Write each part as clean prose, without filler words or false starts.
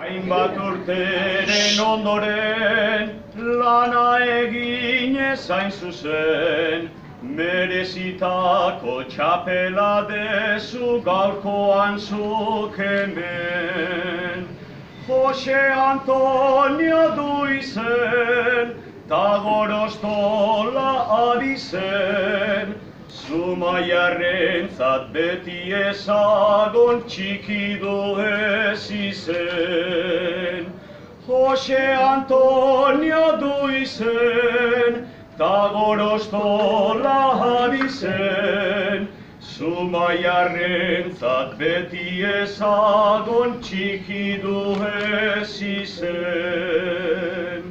Hainbat urteren ondoren, lana egin ezain zuzen, merezitako txapela dezu gaurkoan zuk hemen. Jose Antonio du izen, ta Gorostola abizen, Zumaiarrentzat beti ezagon txiki du ez izen. Jose Antonio du izen, ta Gorostola abizen, Zumaiarrentzat beti ezagon txiki du ez izen.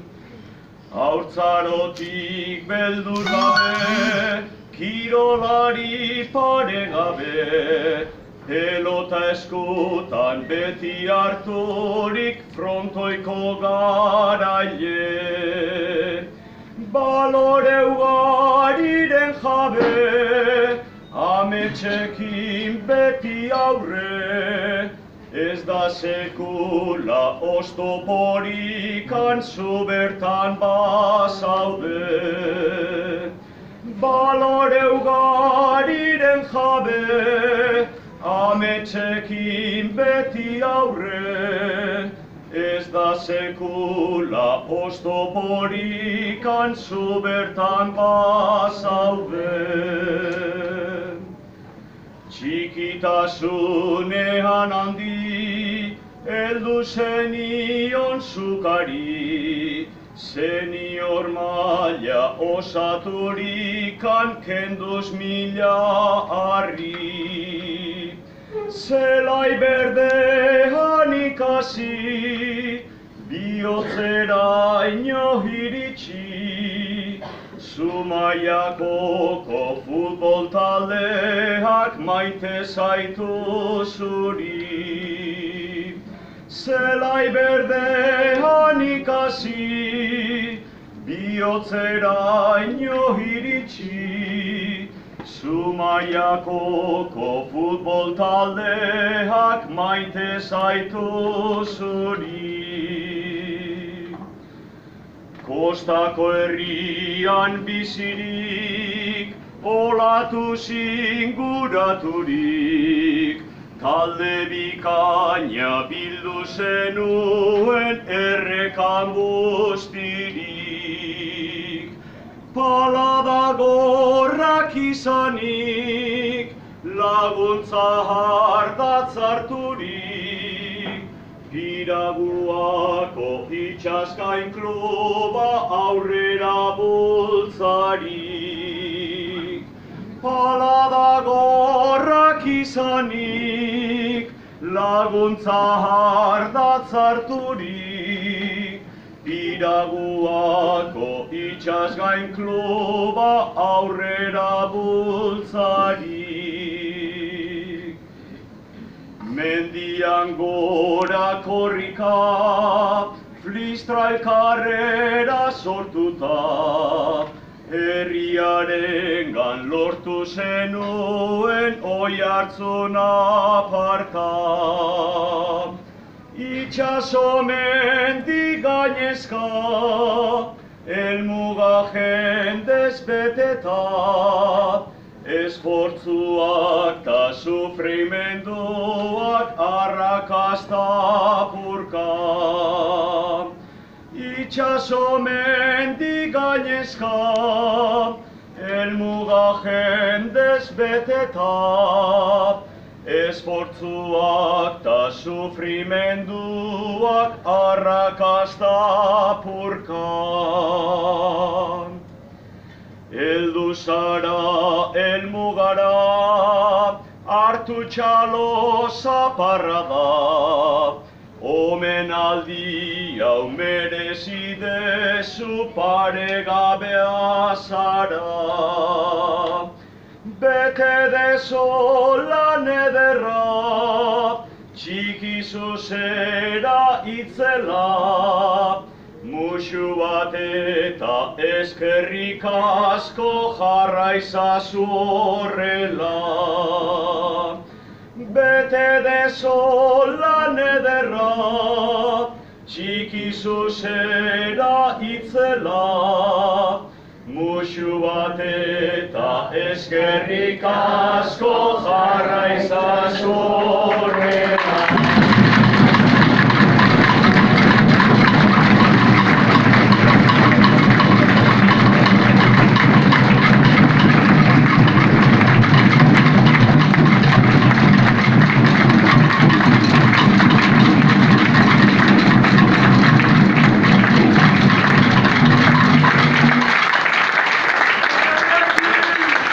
Haurtzarotik beldur gabe, kirolari paregabe, pelota eskutan beti harturik frontoiko garaile. Balore ugariren jabe, ametsekin beti aurre, ez da sekula oztoporikan zu bertan bazaude. Balore ugariren jabe, ametsekin beti aurre, ez da sekula oztoporikan zu bertan bazaude. Txikitasunean handi, heldu zenion zukari, senior maila osaturikan kenduz mila harri. Zelai berdean ikasi, bihotzeraino iritsi, Zumaiako futbol taldeak maite zaitu zuri. Zelai berdean ikasi, bihotzeraino iritsi, Zumaiako futbol taldeak maite zaitu zuri. Kostako herrian bizirik, olatu zinguraturik, talde bikaina bildu zenuen errekan guztirik. Palada gorrak izanik, laguntza hartatz harturik, Piraguako itxaskain kluba aurrera bultzarik. Palada gorrak izanik, laguntza hartatz harturik, Piraguako itxasgain kluba aurrera bultzarik. Mendian gora korrika, flistra elkarrera sortuta, herriarengan lortu zenuen oihartzun aparta. Itxaso mendi gainezka, helmuga jendez beteta, esfortzuak ta sufrimenduak arrakasta purka. Itxaso mendi gainezka, helmuga jendez beteta, esfortzuak ta sufrimenduak arrakasta purka. Heldu zara helmugara, hartu txalo zaparra da, omenaldi hau merezi dezu paregabea zara. Bete dezu lan ederra, txiki zuzera itzela, musu bat eta eskerrik asko jarraizazu horrela. Bete dezu lan ederra, txiki zuzera itzela, musu bat eta eskerrik asko jarra izazu